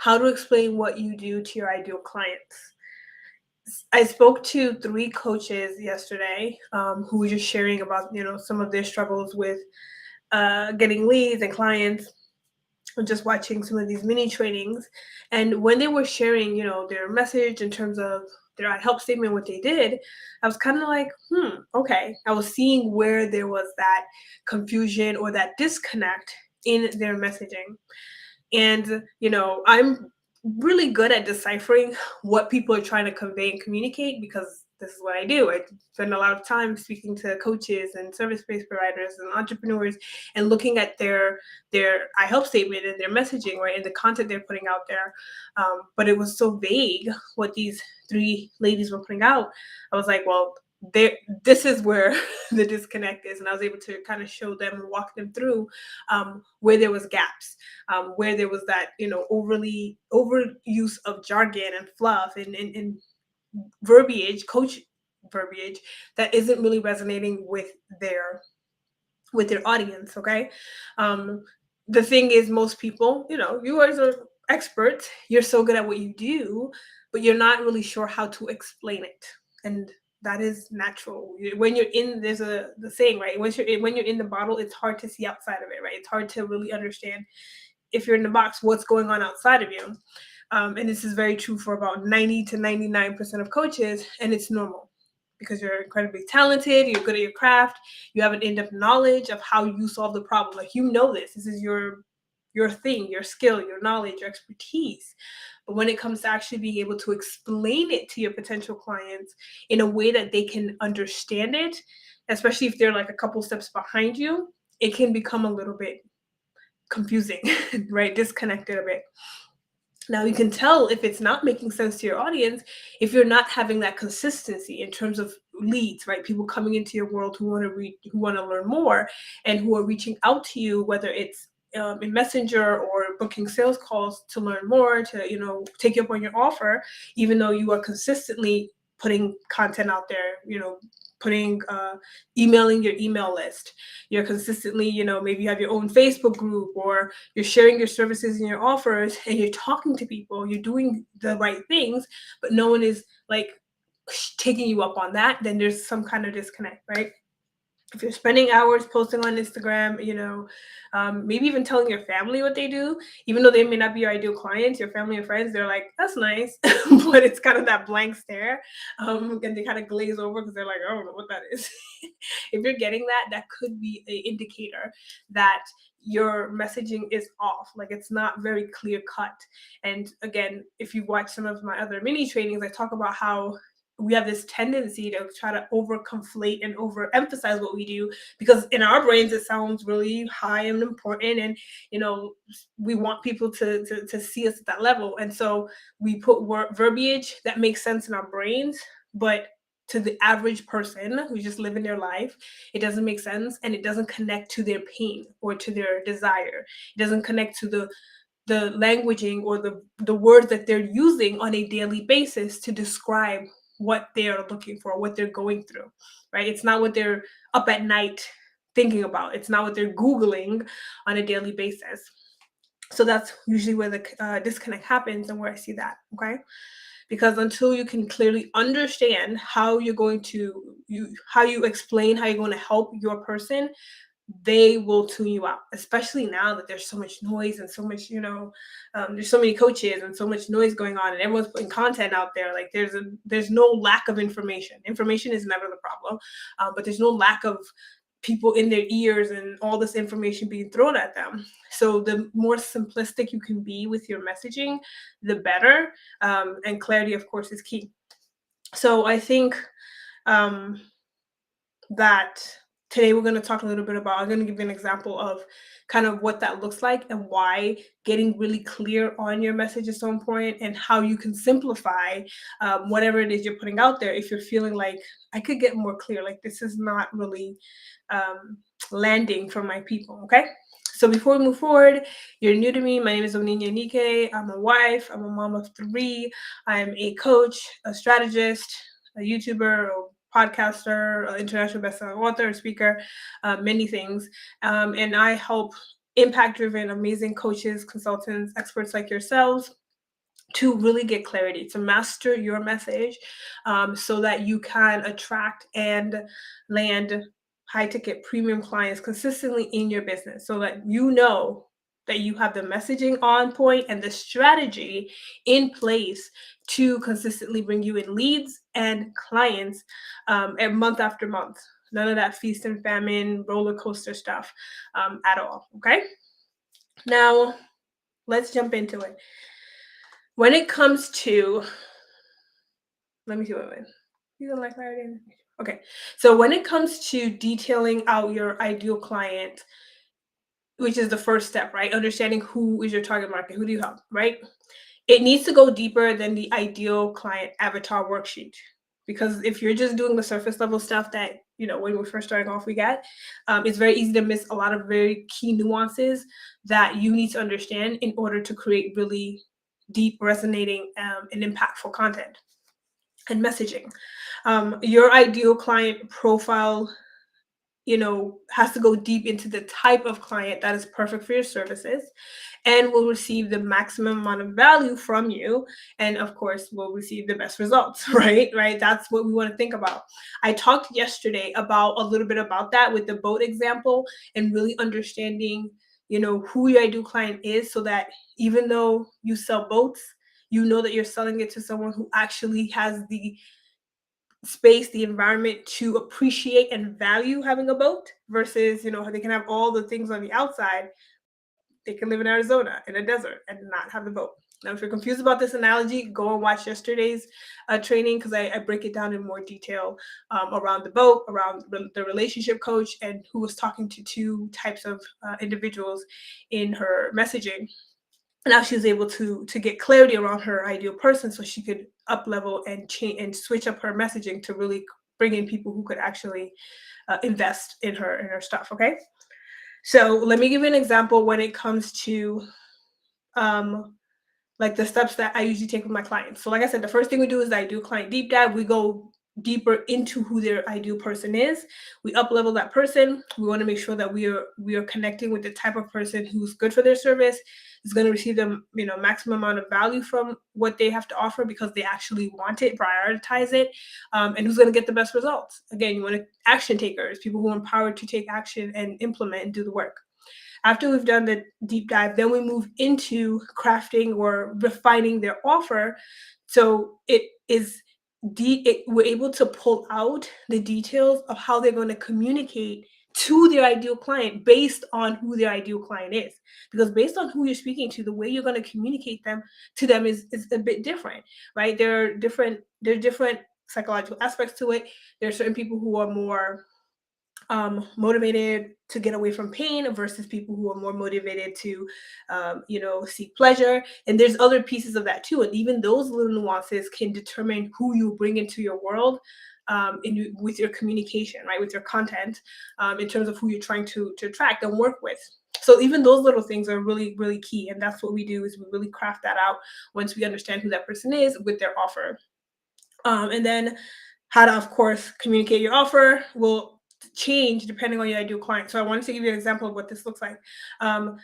how to explain what you do to your ideal clients. I spoke to three coaches yesterday who were just sharing about some of their struggles with getting leads and clients, just watching some of these mini trainings. And when they were sharing, their message in terms of their help statement, what they did, I was kind of like, okay. I was seeing where there was that confusion or that disconnect in their messaging. And, I'm really good at deciphering what people are trying to convey and communicate because this is what I do. I spend a lot of time speaking to coaches and service-based providers and entrepreneurs and looking at their I help statement and their messaging, right, and the content they're putting out there. But it was so vague what these three ladies were putting out. I was like, well, there, this is where the disconnect is, and I was able to kind of show them and walk them through where there was gaps, where there was that overly overuse of jargon and fluff and verbiage, coach verbiage that isn't really resonating their with their audience. Okay, um, the thing is, most people, you guys are experts. You're so good at what you do, but you're not really sure how to explain it, and that is natural. When you're in, there's the saying, right? When you're in the bottle, it's hard to see outside of it, right? It's hard to really understand if you're in the box what's going on outside of you. And this is very true for about 90 to 99% of coaches, and it's normal because you're incredibly talented, you're good at your craft, you have an in-depth knowledge of how you solve the problem. Like, this is your thing, your skill, your knowledge, your expertise. But when it comes to actually being able to explain it to your potential clients in a way that they can understand it, especially if they're like a couple steps behind you, it can become a little bit confusing, right? Disconnected a bit. Now you can tell if it's not making sense to your audience if you're not having that consistency in terms of leads, right? People coming into your world who want to read, who want to learn more, and who are reaching out to you, whether it's in Messenger or booking sales calls to learn more, to take you up on your offer, even though you are consistently putting content out there, putting emailing your email list. You're consistently, maybe you have your own Facebook group, or you're sharing your services and your offers, and you're talking to people, you're doing the right things, but no one is like taking you up on that. Then there's some kind of disconnect, right? If you're spending hours posting on Instagram, maybe even telling your family what they do, even though they may not be your ideal clients, your family and friends, they're like, that's nice, but it's kind of that blank stare, and they kind of glaze over because they're like, I don't know what that is. If you're getting that, that could be an indicator that your messaging is off, like it's not very clear cut. And again, if you watch some of my other mini trainings, I talk about how we have this tendency to try to over conflate and overemphasize what we do, because in our brains it sounds really high and important, and we want people to see us at that level, and so we put verbiage that makes sense in our brains, but to the average person who's just living their life, it doesn't make sense, and it doesn't connect to their pain or to their desire. It doesn't connect to the languaging or the words that they're using on a daily basis to describe what they are looking for, what they're going through, right? It's not what they're up at night thinking about. It's not what they're Googling on a daily basis. So that's usually where the disconnect happens and where I see that, okay? Because until you can clearly understand how you're going to, how you explain how you're going to help your person, they will tune you out, especially now that there's so much noise and so much, there's so many coaches and so much noise going on, and everyone's putting content out there. Like there's no lack of information. Information is never the problem, but there's no lack of people in their ears and all this information being thrown at them. So the more simplistic you can be with your messaging, the better. And clarity, of course, is key. So I think um, that today we're going to talk a little bit about, I'm going to give you an example of kind of what that looks like and why getting really clear on your message is so important, and how you can simplify whatever it is you're putting out there if you're feeling like, I could get more clear, like this is not really landing for my people. Okay, so before we move forward, you're new to me, my name is Oninia Nike. I'm a wife, I'm a mom of 3, I'm a coach, a strategist, a YouTuber, a podcaster, international bestselling author, speaker, many things. And I help impact-driven, amazing coaches, consultants, experts like yourselves to really get clarity, to master your message, so that you can attract and land high ticket premium clients consistently in your business, so that you know that you have the messaging on point and the strategy in place to consistently bring you in leads and clients, and month after month. None of that feast and famine roller coaster stuff, at all. Okay. Now, let's jump into it. When it comes to, let me see what I you don't like clarity. Okay, so when it comes to detailing out your ideal client, which is the first step, right? Understanding who is your target market, who do you help, right? It needs to go deeper than the ideal client avatar worksheet. Because if you're just doing the surface level stuff that, when we're first starting off, we get, it's very easy to miss a lot of very key nuances that you need to understand in order to create really deep, resonating, and impactful content and messaging. Your ideal client profile, has to go deep into the type of client that is perfect for your services and will receive the maximum amount of value from you, and of course will receive the best results. Right, that's what we want to think about. I talked yesterday about a little bit about that with the boat example, and really understanding, who your ideal client is, so that even though you sell boats, you know that you're selling it to someone who actually has the space, the environment to appreciate and value having a boat, versus, they can have all the things on the outside. They can live in Arizona in a desert and not have the boat. Now, if you're confused about this analogy, go and watch yesterday's training, because I break it down in more detail, around the boat, around the relationship coach, and who was talking to two types of individuals in her messaging. Now she was able to get clarity around her ideal person, so she could up level and change and switch up her messaging to really bring in people who could actually invest in her stuff. Okay, so let me give you an example when it comes to, um, like, the steps that I usually take with my clients. So like I said, the first thing we do is I do a client deep dive. We go deeper into who their ideal person is. We up level that person. We want to make sure that we are connecting with the type of person who's good for their service, is going to receive them, maximum amount of value from what they have to offer, because they actually want it, prioritize it, and who's going to get the best results. Again, you want action takers, people who are empowered to take action and implement and do the work. After we've done the deep dive, then we move into crafting or refining their offer. So we're able to pull out the details of how they're going to communicate to their ideal client based on who their ideal client is. Because based on who you're speaking to, the way you're going to communicate to them is a bit different, right? There are different psychological aspects to it. There are certain people who are more motivated to get away from pain versus people who are more motivated to, seek pleasure. And there's other pieces of that too. And even those little nuances can determine who you bring into your world, with your communication, right, with your content, in terms of who you're trying to attract and work with. So even those little things are really, really key. And that's what we do, is we really craft that out once we understand who that person is with their offer. And then how to, of course, communicate your offer will change depending on your ideal client. So I wanted to give you an example of what this looks like.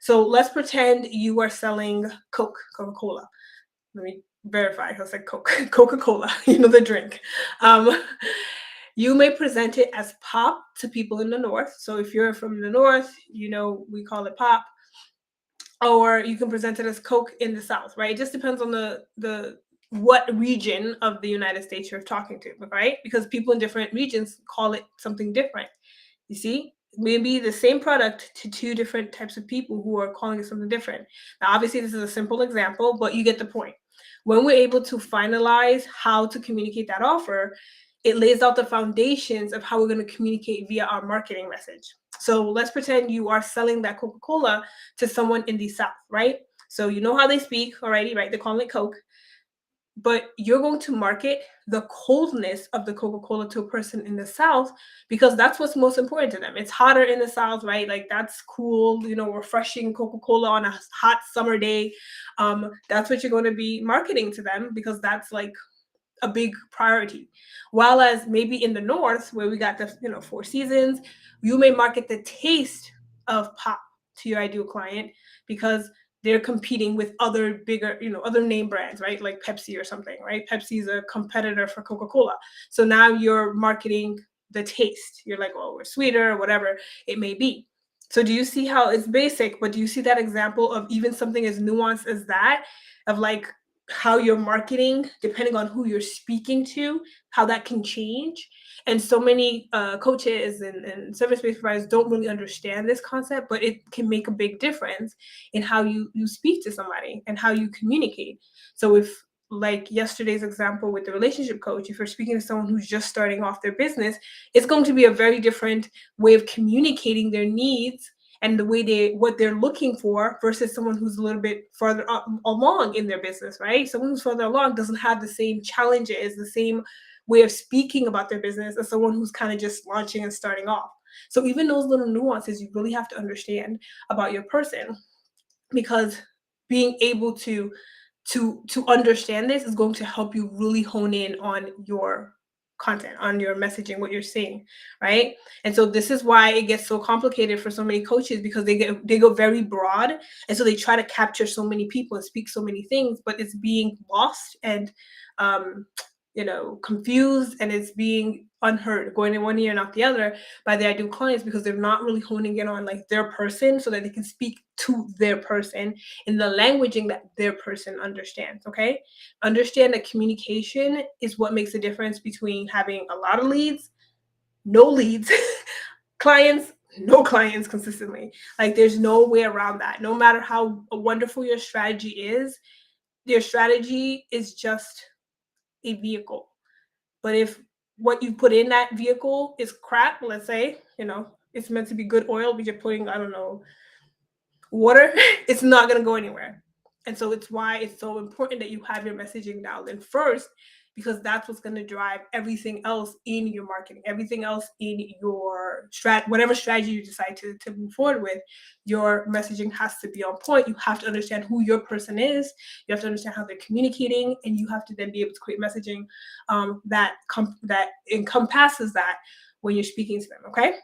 So let's pretend you are selling Coca-Cola. Let me verify. I said Coca-Cola, the drink. You may present it as pop to people in the North. So if you're from the North, we call it pop. Or you can present it as Coke in the South, right? It just depends on the what region of the United States you're talking to, right? Because people in different regions call it something different. You see, maybe the same product to two different types of people who are calling it something different. Now, obviously, this is a simple example, but you get the point. When we're able to finalize how to communicate that offer, it lays out the foundations of how we're going to communicate via our marketing message. So let's pretend you are selling that Coca-Cola to someone in the South, right? So you know how they speak already, right? They're calling it Coke. But you're going to market the coldness of the Coca-Cola to a person in the South, because that's what's most important to them. It's hotter in the South, right? Like, that's cool, refreshing Coca-Cola on a hot summer day. That's what you're going to be marketing to them, because that's like a big priority. While as maybe in the North, where we got the four seasons, you may market the taste of pop to your ideal client, because they're competing with other bigger, other name brands, right? Like Pepsi or something, right? Pepsi is a competitor for Coca-Cola. So now you're marketing the taste. You're like, oh, we're sweeter, or whatever it may be. So do you see how it's basic, but do you see that example of even something as nuanced as that, of like how you're marketing, depending on who you're speaking to, how that can change? And so many coaches and service-based providers don't really understand this concept, but it can make a big difference in how you speak to somebody and how you communicate. So if, like yesterday's example with the relationship coach, if you're speaking to someone who's just starting off their business, it's going to be a very different way of communicating their needs and the way what they're looking for versus someone who's a little bit further along in their business, right? Someone who's further along doesn't have the same challenges, the same way of speaking about their business as someone who's kind of just launching and starting off. So even those little nuances you really have to understand about your person, because being able to understand this is going to help you really hone in on your content, on your messaging, what you're saying, right? And so this is why it gets so complicated for so many coaches, because they go very broad, and so they try to capture so many people and speak so many things, but it's being lost and confused, and it's being unheard, going in one ear and out the other by the ideal clients, because they're not really honing in on like their person so that they can speak to their person in the languaging that their person understands. Okay, understand that communication is what makes the difference between having a lot of leads, no leads, clients, no clients consistently. Like there's no way around that. No matter how wonderful your strategy is, your strategy is just a vehicle. But if what you put in that vehicle is crap, let's say, it's meant to be good oil, but you're putting, I don't know, water, it's not going to go anywhere. And so it's why it's so important that you have your messaging dialed in first, because that's what's going to drive everything else in your marketing, everything else in your whatever strategy you decide to move forward with. Your messaging has to be on point. You have to understand who your person is. You have to understand how they're communicating, and you have to then be able to create messaging that encompasses that when you're speaking to them. Okay.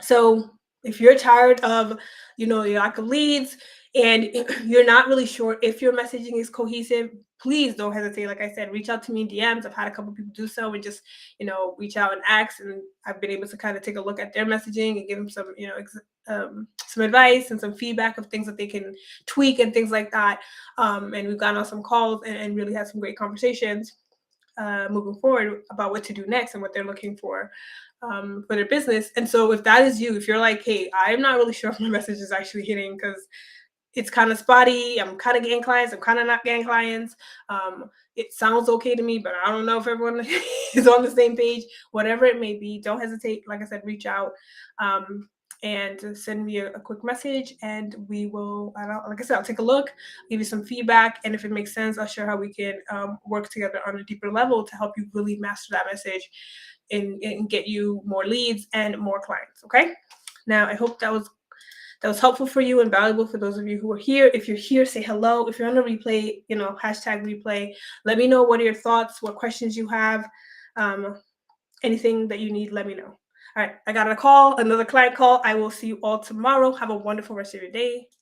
So if you're tired of, your lack of leads, and you're not really sure if your messaging is cohesive, please don't hesitate. Like I said, reach out to me in DMs. I've had a couple people do so, and just, reach out and ask. And I've been able to kind of take a look at their messaging and give them some, some advice and some feedback of things that they can tweak and things like that. And we've gone on some calls and really had some great conversations moving forward about what to do next and what they're looking for their business. And so if that is you, if you're like, hey, I'm not really sure if my message is actually hitting because it's kind of spotty, I'm kind of getting clients, I'm kind of not getting clients, it sounds okay to me, but I don't know if everyone is on the same page, whatever it may be, don't hesitate. Like I said, reach out and send me a quick message, and we will, like I said, I'll take a look, give you some feedback, and if it makes sense, I'll share how we can work together on a deeper level to help you really master that message and get you more leads and more clients. Okay. Now, I hope that was helpful for you and valuable for those of you who are here. If you're here, say hello. If you're on a replay, hashtag replay. Let me know, what are your thoughts, what questions you have, anything that you need, let me know. All right, I got another client call. I will see you all tomorrow. Have a wonderful rest of your day.